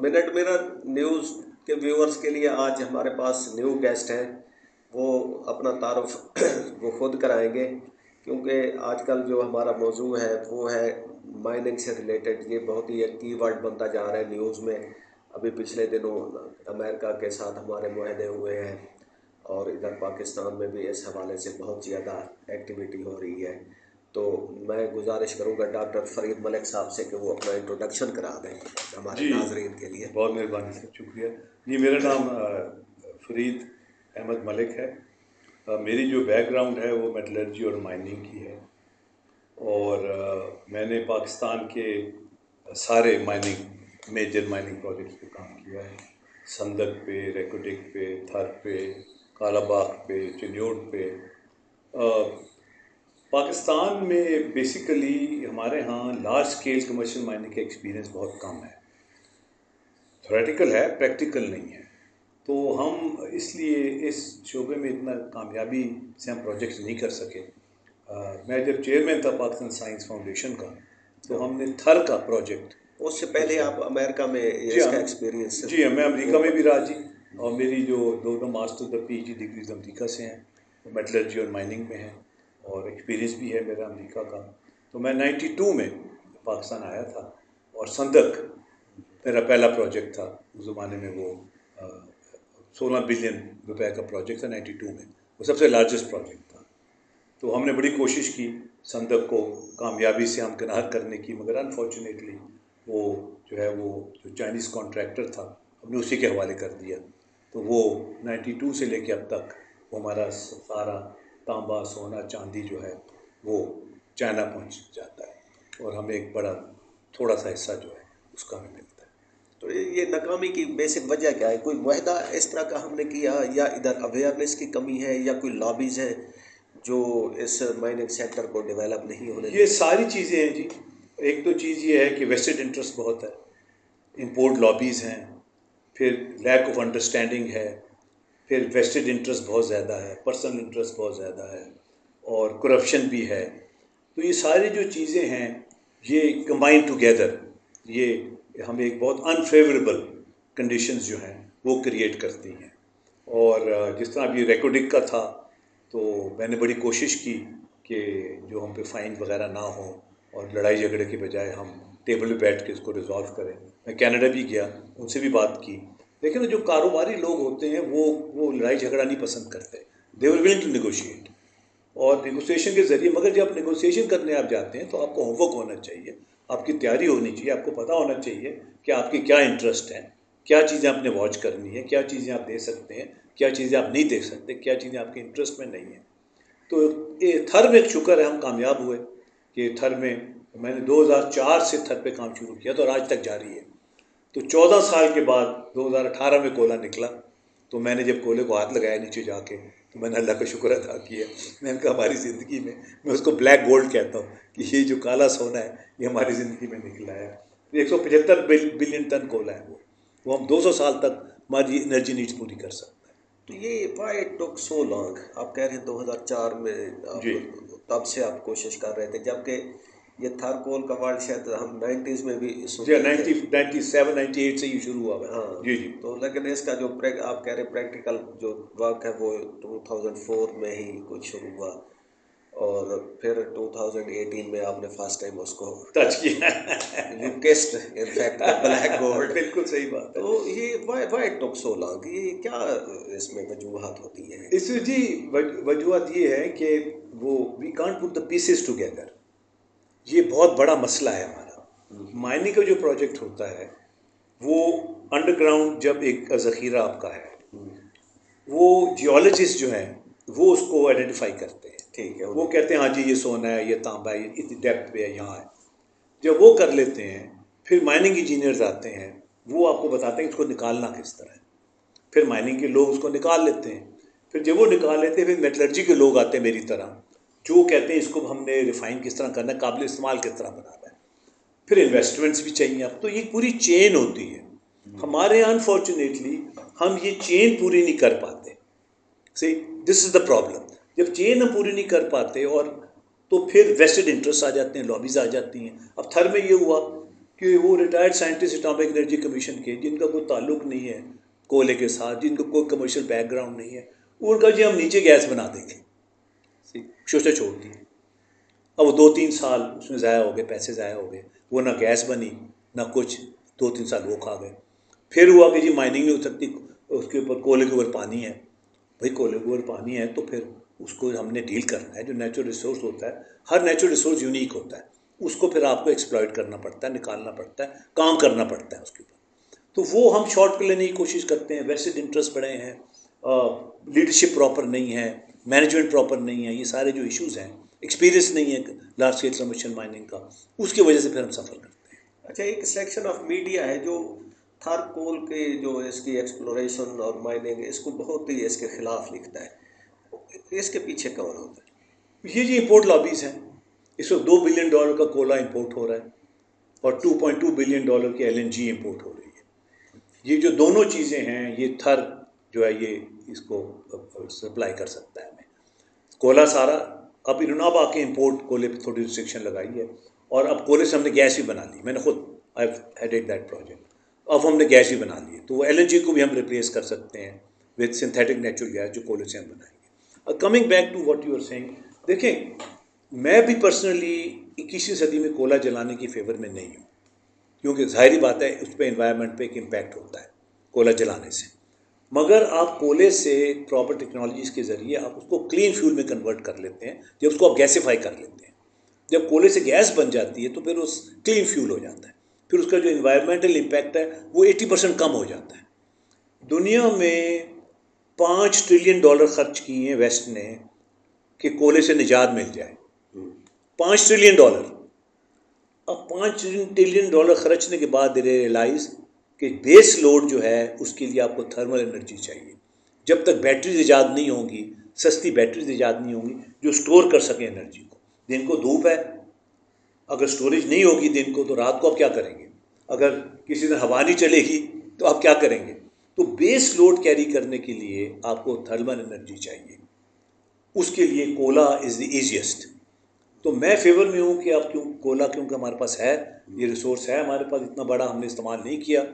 Minute mirror news के viewers के लिए आज हमारे पास न्यू गेस्ट हैं। वो अपना तारुफ वो खुद कराएंगे, क्योंकि आजकल जो हमारा मौजू है वो है माइनिंग से रिलेटेड। ये बहुत ही एक कीवर्ड बनता जा रहा है न्यूज़ में। अभी पिछले दिनों अमेरिका के साथ हमारे मुआहदे हुए हैं और इधर पाकिस्तान में भी इस हवाले से बहुत ज़्यादा एक्टिविटी हो रही है। तो मैं गुजारिश करूंगा डॉक्टर फरीद मलिक साहब से कि वो अपना इंट्रोडक्शन करा दें हमारे जी, नाजरीन के लिए। बहुत मेहरबानी सर, शुक्रिया जी। मेरा नाम फरीद अहमद मलिक है। मेरी जो बैकग्राउंड है वो मेटलर्जी और माइनिंग की है, और मैंने पाकिस्तान के सारे मेजर माइनिंग प्रोजेक्ट्स पे काम किया है। संदक पे, रेकोडिक पे, थर पे, कालाबाग पे, चिन्योट पे। पाकिस्तान में बेसिकली हमारे यहाँ लार्ज स्केल कमर्शियल माइनिंग का एक्सपीरियंस बहुत कम है। थ्योरेटिकल है, प्रैक्टिकल नहीं है। तो हम इसलिए इस शोबे में इतना कामयाबी से हम प्रोजेक्ट्स नहीं कर सके। मैं जब चेयरमैन था पाकिस्तान साइंस फाउंडेशन का, तो हमने थर का प्रोजेक्ट। उससे पहले आप अमेरिका में जी हाँ, इसका एक्सपीरियंस? जी हाँ, मैं अमेरिका में भी रहा जी। और मेरी जो दोनों मास्टर और पीएचडी डिग्रीज अमेरिका से हैं, वो मेटलर्जी और माइनिंग में हैं, और एक्सपीरियंस भी है मेरा अमेरिका का। तो मैं 92 में पाकिस्तान आया था, और संदक मेरा पहला प्रोजेक्ट था। उस ज़माने में वो 16 बिलियन रुपए का प्रोजेक्ट था 92 में। वो सबसे लार्जेस्ट प्रोजेक्ट था। तो हमने बड़ी कोशिश की संदक को कामयाबी से हम किनार करने की, मगर अनफॉर्चुनेटली वो जो चाइनीज़ कॉन्ट्रैक्टर था, हमने उसी के हवाले कर दिया। तो वो 92 से लेके अब तक वो हमारा सारा तांबा, सोना, चांदी जो है वो चाइना पहुंच जाता है, और हमें एक बड़ा थोड़ा सा हिस्सा जो है उसका हमें मिलता है। तो ये नाकामी की बेसिक वजह क्या है? कोई मुआहदा इस तरह का हमने किया, या इधर अवेयरनेस की कमी है, या कोई लॉबीज हैं जो इस माइनिंग सेक्टर को डेवलप नहीं होने ये देती? सारी चीज़ें हैं जी। एक तो चीज़ ये है कि वेस्टेड इंटरेस्ट बहुत है, इंपोर्ट लॉबीज़ हैं, फिर लैक ऑफ अंडरस्टैंडिंग है, फिर वेस्टेड इंटरेस्ट बहुत ज़्यादा है, पर्सनल इंटरेस्ट बहुत ज़्यादा है, और करप्शन भी है। तो ये सारी जो चीज़ें हैं, ये कंबाइन टुगेदर ये हमें एक बहुत अनफेवरेबल कंडीशंस जो हैं वो क्रिएट करती हैं। और जिस तरह अभी रेकोडिक का था, तो मैंने बड़ी कोशिश की कि जो हम पे फाइन वगैरह ना हो, और लड़ाई झगड़े के बजाय हम टेबल पे बैठ के इसको रिजॉल्व करें। मैं कनाडा भी गया, उनसे भी बात की, लेकिन जो कारोबारी लोग होते हैं वो लड़ाई झगड़ा नहीं पसंद करते। दे वर विलिंग टू नेगोशिएट, और नेगोशिएशन के ज़रिए। मगर जब नेगोशिएशन करने आप जाते हैं तो आपको होमवर्क होना चाहिए, आपकी तैयारी होनी चाहिए, आपको पता होना चाहिए कि आपके क्या इंटरेस्ट हैं, क्या चीज़ें आपने वॉच करनी है, क्या चीज़ें आप दे सकते हैं, क्या चीज़ें आप नहीं दे सकते, क्या चीज़ें आपके इंटरेस्ट में नहीं हैं। तो ये थर में शुक्र है हम कामयाब हुए कि थर में मैंने 2004 से थर पे काम शुरू किया, तो आज तक जारी है। तो 14 साल के बाद 2018 में कोला निकला। तो मैंने जब कोले को हाथ लगाया नीचे जाके, तो मैंने अल्लाह का शुक्र अदा किया। मैंने कहा हमारी ज़िंदगी में, मैं उसको ब्लैक गोल्ड कहता हूँ, कि ये जो काला सोना है ये हमारी ज़िंदगी में निकला है। 175 बिलियन टन कोला है वो हम 200 साल तक हमारी एनर्जी नीड्स पूरी कर सकते हैं। तो ये why it took so long? आप कह रहे हैं 2004 में जी आप तब से आप कोशिश कर रहे थे, जबकि ये थर कोल का वर्ल्ड शायद हम 90s में भी जी, सुनते थे। 97 98 से ये शुरू हुआ है। हाँ। जी जी। तो लेकिन इसका जो आप कह रहे प्रैक्टिकल जो वर्क है वो 2004 में ही कुछ शुरू हुआ, और फिर 2018 में आपने फर्स्ट टाइम उसको टच किया। You kissed in fact the black gold. बिल्कुल सही बात है। तो ये why it took so long? ये क्या इसमें वजूहत होती हैं? इसमें जी वजूहत ये है कि वो we can't put the pieces together. ये बहुत बड़ा मसला है हमारा। माइनिंग का जो प्रोजेक्ट होता है वो अंडरग्राउंड, जब एक ज़ख़ीरा आपका है, वो जियोलॉजिस्ट जो हैं वो उसको आइडेंटिफाई करते हैं। ठीक है। वो कहते हैं हाँ जी ये सोना है, ये तांबा है, ये इतनी डेप्थ पे है, यहाँ है। जब वो कर लेते हैं, फिर माइनिंग इंजीनियर्स आते हैं, वो आपको बताते हैं कि इसको निकालना किस तरह है। फिर माइनिंग के लोग उसको निकाल लेते हैं। फिर जब वो निकाल लेते हैं, फिर मेटलर्जी के लोग आते हैं मेरी तरह, जो कहते हैं इसको हमने रिफ़ाइन किस तरह करना है, काबिल इस्तेमाल किस तरह बनाना है। फिर इन्वेस्टमेंट्स भी चाहिए आप, तो ये पूरी चेन होती है। हमारे यहाँ अनफॉर्चुनेटली हम ये चेन पूरी नहीं कर पाते। सी, दिस इज़ द प्रॉब्लम। जब चेन हम पूरी नहीं कर पाते, और तो फिर वेस्टेड इंटरेस्ट आ जाते हैं, लॉबीज आ जाती हैं। अब थर में ये हुआ कि वो retired scientist atomic energy commission के, जिनका कोई ताल्लुक नहीं है कोयले के साथ, जिनको कोई कमर्शियल बैकग्राउंड नहीं है, उनका जी हम नीचे गैस बना देंगे, सोचा छोड़ दी। अब वो 2-3 साल उसमें ज़ाया हो गए, पैसे ज़ाया हो गए, वो ना गैस बनी ना कुछ, 2-3 साल वो खा गए। फिर हुआ कि जी माइनिंग नहीं हो सकती, उसके ऊपर कोयले के ऊपर पानी है, भाई कोयले के ऊपर पानी है तो फिर उसको हमने डील करना है। जो नेचुरल रिसोर्स होता है, हर नेचुरल रिसोर्स यूनिक होता है, उसको फिर आपको एक्सप्लॉइट करना पड़ता है, निकालना पड़ता है, काम करना पड़ता है उसके ऊपर। तो वो हम शॉर्ट कर लेने की कोशिश करते हैं, वेस्टेड इंटरेस्ट बड़े हैं, लीडरशिप प्रॉपर नहीं है, मैनेजमेंट प्रॉपर नहीं है, ये सारे जो इश्यूज़ हैं, एक्सपीरियंस नहीं है लार्ज स्केल कमर्शियल माइनिंग का, उसकी वजह से फिर हम सफ़र करते हैं। अच्छा, एक सेक्शन ऑफ मीडिया है जो थर कोल के जो इसकी एक्सप्लोरेशन और माइनिंग इसको बहुत ही इसके खिलाफ लिखता है, इसके पीछे कौन होता है? ये जी इंपोर्ट लॉबीज़ हैं। इस वक्त $2 बिलियन का कोयला इंपोर्ट हो रहा है और $2.2 बिलियन की LNG इंपोर्ट हो रही है। ये जो दोनों चीज़ें हैं, ये थर जो है ये इसको सप्लाई कर सकता है हमें कोयला सारा। अब इन्होंने अब आके इंपोर्ट कोयले पर थोड़ी रिस्ट्रिक्शन लगाई है और अब कोयले से हमने गैस भी बना ली, मैंने खुद आई हेडेड दैट प्रोजेक्ट। अब हमने गैस भी बना ली है, तो वो LNG को भी हम रिप्लेस कर सकते हैं विद सिंथेटिक नेचुरल गैस जो कोयले से हम बनाएंगे। Coming back to what you are saying, देखें मैं भी पर्सनली 21वीं सदी में कोयला जलाने की फेवर में नहीं हूँ, क्योंकि ज़ाहिरी बात है उस पर इन्वायरमेंट पे एक इम्पैक्ट होता है कोयला जलाने से। मगर आप कोयले से प्रॉपर टेक्नोलॉजीज़ के ज़रिए आप उसको क्लीन फ्यूल में कन्वर्ट कर लेते हैं, जब उसको आप गैसीफाई कर लेते हैं, जब कोयले से गैस बन जाती है तो फिर उस क्लीन फ्यूल हो जाता है, फिर उसका जो इन्वायरमेंटल इम्पैक्ट है वो 80% कम हो जाता है। दुनिया में $5 ट्रिलियन खर्च किए हैं वेस्ट ने कि कोयले से निजात मिल जाए, $5 ट्रिलियन। अब $5 ट्रिलियन खर्चने के बाद दे रियलाइज कि बेस लोड जो है उसके लिए आपको थर्मल एनर्जी चाहिए। जब तक बैटरीज ईजाद नहीं होंगी, सस्ती बैटरीज ईजाद नहीं होंगी जो स्टोर कर सकें एनर्जी को। दिन को धूप है, अगर स्टोरेज नहीं होगी दिन को, तो रात को आप क्या करेंगे? अगर किसी दिन हवा नहीं चलेगी तो आप क्या करेंगे? तो बेस लोड कैरी करने के लिए आपको थर्मल एनर्जी चाहिए, उसके लिए कोयला इज़ द ईजीएस्ट। तो मैं फेवर में हूँ कि आप कोयला, क्योंकि हमारे पास है, ये रिसोर्स है हमारे पास, इतना बड़ा हमने इस्तेमाल नहीं किया,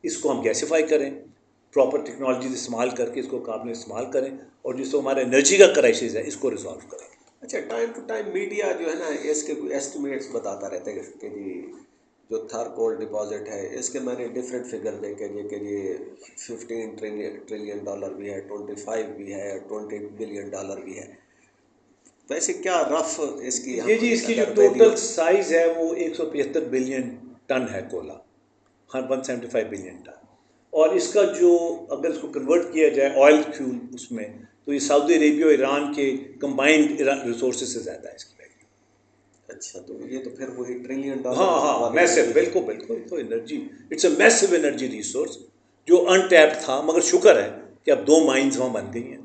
इसको हम गैसीफाई करें, प्रॉपर टेक्नोलॉजी इस्तेमाल करके इसको काबिल इस्तेमाल करें और जिसको हमारे एनर्जी का क्राइसिस है इसको रिजॉल्व करें। अच्छा, टाइम टू टाइम मीडिया जो है ना इसके एस्टिमेट्स बताता रहता है कि जी जो थर कोल डिपॉजिट है इसके मैंने डिफरेंट फिगर देखे कि जी $15 ट्रिलियन भी है, 25 भी है, $20 बिलियन भी है। वैसे क्या रफ इसकी ये जी इसकी जो टोटल साइज़ है वो 175 बिलियन टन है कोयला, हाँ 175 बिलियन टन। और इसका जो अगर इसको कन्वर्ट किया जाए ऑयल फ्यूल उसमें, तो ये सऊदी अरेबिया और ईरान के कंबाइंड रिसोर्सेज से ज़्यादा है इसकी वैल्यू। अच्छा, तो ये तो फिर वही $ट्रिलियन। हाँ, मैसिव, बिल्कुल बिल्कुल। तो energy, it's a massive energy resource जो अनटैप्ड था, मगर शुक्र है कि अब 2 माइंस वहाँ बन गई हैं,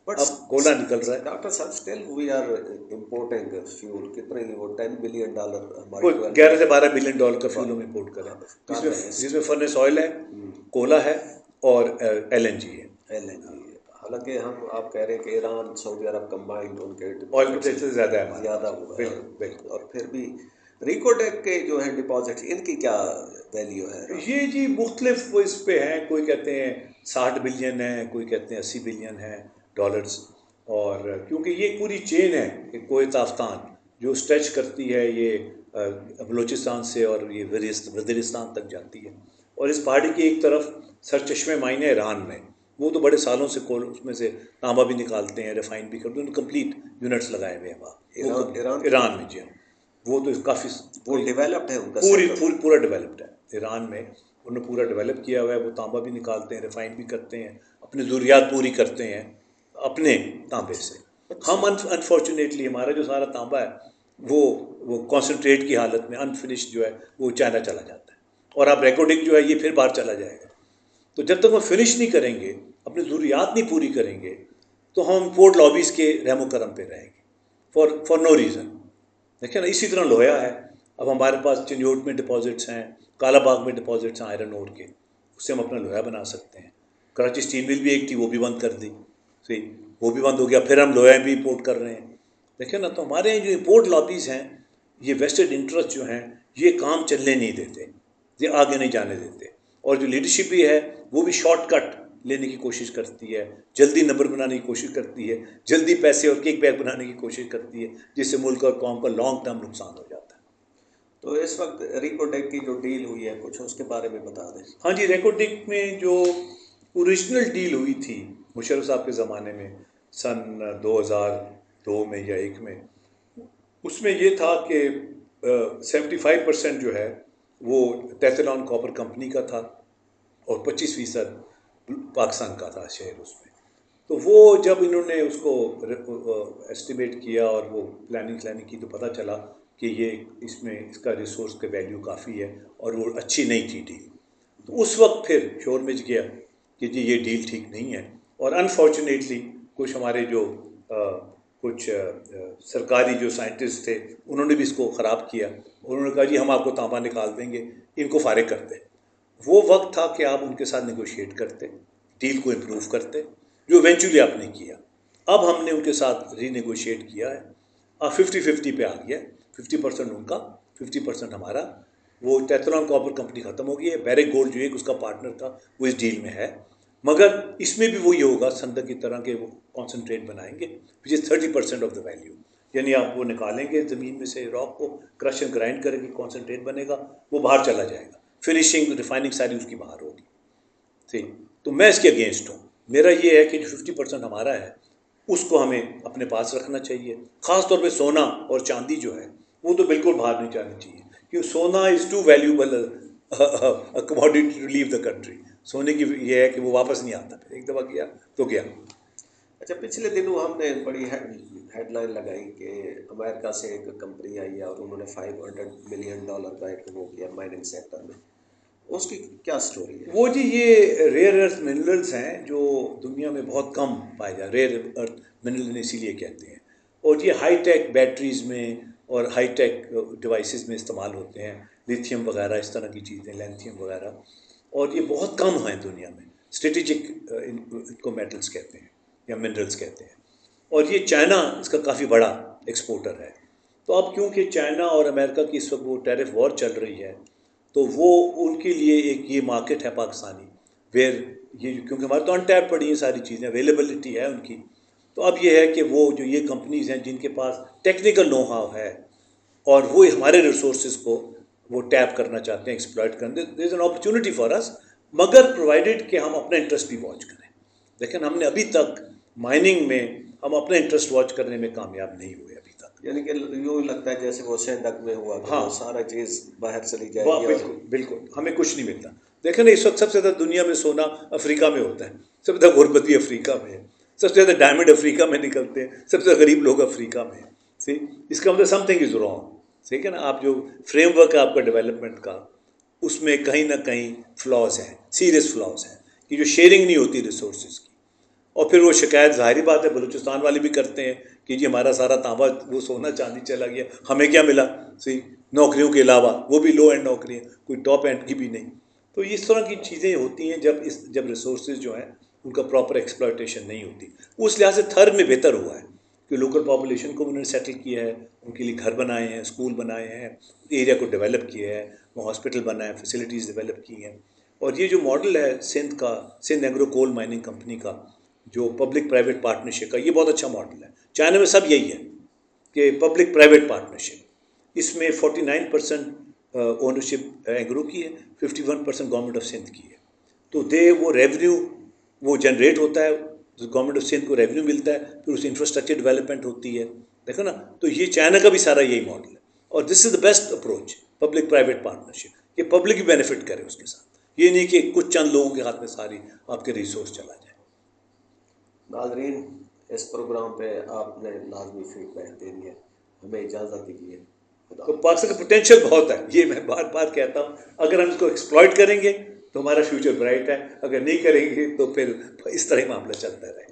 अब कोयला निकल रहा है। डॉक्टर साहब, still we are importing fuel, कितने वो $10 बिलियन 11 से $12 बिलियन का फ्यूल हम इम्पोर्ट कर रहे हैं, जिसमें फर्नेस ऑयल है, कोयला है और LNG है। हालांकि हम आप कह रहे हैं कि ईरान सऊदी अरब कंबाइंड उनके ऑयल प्रोडक्शन से ज़्यादा है, ज़्यादा हुआ है, बिल्कुल। और फिर भी रिकोडेक के जो है डिपॉजिट, इनकी क्या वैल्यू है? ये जी मुख्तलिफ वो इस पे हैं, कोई कहते हैं 60 बिलियन है, कोई कहते हैं 80 बिलियन है डॉलर्स। और क्योंकि ये पूरी चेन है कि कोयत आफ्तान जो स्ट्रेच करती है ये बलूचिस्तान से और ये वज़ीरिस्तान तक जाती है, और इस पहाड़ी की एक तरफ सरचश्मे माइन है ईरान में, वो तो बड़े सालों से कोल उसमें से तांबा भी निकालते हैं, रिफाइन भी करते हैं, कंप्लीट यूनिट्स लगाए हुए हैं वहाँ ईरान में। जी, वो तो काफ़ी वो डेवलप्ड है, उनका पूरा डेवलप्ड है ईरान में, उन्होंने पूरा डेवलप किया हुआ है। वो तांबा भी निकालते हैं, रिफाइन भी करते हैं, अपनी ज़रूरियात पूरी करते हैं अपने तांबे से। हम अनफॉर्चुनेटली हमारा जो सारा तांबा है वो कॉन्सेंट्रेट की हालत में अनफिनिश्ड जो है वो चाइना चला जाता है, और अब रेकोडिक जो है ये फिर बाहर चला जाएगा। तो जब तक हम फिनिश नहीं करेंगे, अपनी ज़रूरियात नहीं पूरी करेंगे, तो हम इम्पोर्ट लॉबीज़ के रहमो करम पे रहेंगे फॉर नो रीज़न। देखिए ना, इसी तरह लोया है, अब हमारे पास चिन्योट में डिपॉजिट्स हैं, कालाबाग में डिपॉजिट्स हैं आयरन ओर के, उससे हम अपना लोहा बना सकते हैं। कराची स्टील मिल भी एक थी, वो भी बंद कर दी, सही, वो भी बंद हो गया, फिर हम लोहा भी इंपोर्ट कर रहे हैं। देखिए ना, तो हमारे यहाँ जो इंपोर्ट लॉबीज़ हैं, ये वेस्टेड इंटरेस्ट जो हैं, ये काम चलने नहीं देते। ये आगे नहीं जाने देते। और जो लीडरशिप भी है वो भी शॉर्टकट लेने की कोशिश करती है, जल्दी नंबर बनाने की कोशिश करती है, जल्दी पैसे और किक बैक बनाने की कोशिश करती है, जिससे मुल्क और कौम का लॉन्ग टर्म नुकसान हो जाता है। तो इस वक्त रिकोडेक की जो डील हुई है कुछ उसके बारे में बता दें। हाँ जी, रिकोडेक में जो ओरिजिनल डील हुई थी मुशर्रफ साहब के ज़माने में सन 2002 में या 1 में, उसमें ये था कि 75% जो है वो टेथलॉन कॉपर कंपनी का था और 25% पाकिस्तान का था शेयर उसमें। तो वो जब इन्होंने उसको एस्टिमेट किया और वो प्लानिंग की तो पता चला कि ये इसमें इसका रिसोर्स का वैल्यू काफ़ी है और वो अच्छी नहीं थी डील। तो उस वक्त फिर शोर मच गया कि जी ये डील ठीक नहीं है। और अनफॉर्चुनेटली कुछ हमारे जो कुछ सरकारी जो साइंटिस्ट थे उन्होंने भी इसको ख़राब किया। उन्होंने कहा जी हम आपको तांबा निकाल देंगे, इनको फारिग कर दें। वो वक्त था कि आप उनके साथ नेगोशिएट करते, डील को इम्प्रूव करते, जो इवेंचुअली आपने किया। अब हमने उनके साथ रीनेगोशिएट किया है, अब 50-50 पे आ गया, 50% उनका 50% हमारा। वो टेथलॉन कॉपर कंपनी ख़त्म हो गई है, बैरिक गोल्ड जो एक उसका पार्टनर था वो इस डील में है, मगर इसमें भी वही होगा संदक की तरह के वो कॉन्सेंट्रेट बनाएंगे which is 30% of the value. यानी आप वो निकालेंगे ज़मीन में से रॉक को, क्रश एंड ग्राइंड करेंगे, कॉन्सेंट्रेट बनेगा, वो बाहर चला जाएगा, फिनिशिंग रिफाइनिंग सारी उसकी बाहर होगी। ठीक, तो मैं इसके अगेंस्ट हूँ। मेरा ये है कि जो 50% हमारा है उसको हमें अपने पास रखना चाहिए। ख़ास तौर पे सोना और चांदी जो है वो तो बिल्कुल बाहर नहीं जानी चाहिए, क्योंकि सोना is too valuable commodity to leave the country. सोने की ये है कि वो वापस नहीं आता, फिर एक दफ़ा गया तो गया। अच्छा, पिछले दिनों हमने बड़ी हेडलाइन लगाई कि अमेरिका से एक कंपनी आई है और उन्होंने $500 मिलियन का एक वो किया माइनिंग सेक्टर में, उसकी क्या स्टोरी है? वो जी ये रेयर अर्थ मिनरल्स हैं जो दुनिया में बहुत कम पाए जाते, रेयर अर्थ मिनरल इसीलिए कहते हैं। और ये हाई टेक बैटरीज में और हाई टेक डिवाइसेस में इस्तेमाल होते हैं, लिथियम वगैरह इस तरह की चीज़ें, लैंथियम वगैरह, और ये बहुत कम हैं दुनिया में। स्ट्रेटेजिक इनको मेटल्स कहते हैं या मिनरल्स कहते हैं। और ये चाइना इसका काफ़ी बड़ा एक्सपोर्टर है। तो अब क्योंकि चाइना और अमेरिका की इस वक्त वो टैरिफ वॉर चल रही है, तो वो उनके लिए एक ये मार्केट है पाकिस्तानी, वेयर ये क्योंकि हमारे तो अनटैप पड़ी हैं सारी चीज़ें, अवेलेबिलिटी है उनकी। तो अब ये है कि वो जो ये कंपनीज़ हैं जिनके पास टेक्निकल नो हाउ है और वो हमारे रिसोर्सेज को वो टैप करना चाहते हैं, एक्सप्लॉइट करना, there is an opportunity for us, मगर प्रोवाइडेड कि हम अपना इंटरेस्ट भी वॉच करें। लेकिन हमने अभी तक माइनिंग में हम अपना इंटरेस्ट वॉच करने में कामयाब नहीं हुए अभी तक। यानी कि यूँ लगता है जैसे वो सेंधक में हुआ कि हाँ, वो सारा चीज़ बाहर चली वाह, जाएगी बिल्कुल और बिल्कुल, हमें कुछ नहीं मिलता। देखें ना, इस वक्त सबसे ज़्यादा दुनिया में सोना अफ्रीका में होता है, सबसे ज़्यादा गुरबत भी अफ्रीका में है, सबसे ज़्यादा डायमंड अफ्रीका में निकलते हैं, सबसे ज़्यादा गरीब लोग अफ्रीका में हैं। सी, इसका मतलब समथिंग इज़ रॉन्ग। ठीक है ना, आप जो फ्रेमवर्क है आपका डेवलपमेंट का, उसमें कहीं ना कहीं फ्लॉज हैं, सीरियस फ्लॉज हैं, कि जो शेयरिंग नहीं होती रिसोर्सेज की। और फिर वो शिकायत ज़ाहिर बात है बलूचिस्तान वाले भी करते हैं कि जी हमारा सारा तांबा वो सोना चांदी चला गया, हमें क्या मिला। सी, नौकरियों के अलावा, वो भी लो एंड नौकरियाँ, कोई टॉप एंड की भी नहीं। तो इस तरह की चीज़ें होती हैं जब रिसोर्सेज जो हैं उनका प्रॉपर एक्सप्लॉयटेशन नहीं होती। उस लिहाज से थर्ड में बेहतर हुआ है कि लोकल पॉपुलेशन को उन्होंने सेटल किया है, उनके लिए घर बनाए हैं, स्कूल बनाए हैं, एरिया को डेवलप किया है, वो हॉस्पिटल बनाए, फैसिलिटीज़ डेवलप की हैं। और ये जो मॉडल है सिंध का, Sindh agro coal mining company का, जो पब्लिक प्राइवेट पार्टनरशिप का, ये बहुत अच्छा मॉडल है। चाइना में सब यही है कि पब्लिक प्राइवेट पार्टनरशिप, इसमें 49% ओनरशिप एग्रो की है, 51% गवर्नमेंट ऑफ सिंध की है। तो वो रेवेन्यू वो जनरेट होता है, गवर्नमेंट ऑफ सिंध को रेवेन्यू मिलता है, फिर उस इंफ्रास्ट्रक्चर डेवलपमेंट होती है। देखो ना, तो ये चाइना का भी सारा यही मॉडल है और this is the best approach, public private partnership, कि पब्लिक भी बेनिफिट करे उसके साथ, ये नहीं कि कुछ चंद लोगों के हाथ में सारी आपके रिसोर्स चला जाए। नाजरीन, इस प्रोग्राम पे आपने लाजमी फीडबैक देनी है। हमें इजाज़त दीजिए। तो पाकिस्तान का पोटेंशियल बहुत है, ये मैं बार बार कहता हूँ। अगर हम इसको एक्सप्लॉइट करेंगे तो हमारा फ्यूचर ब्राइट है, अगर नहीं करेंगे तो फिर इस तरह ही मामला चलता रहेगा।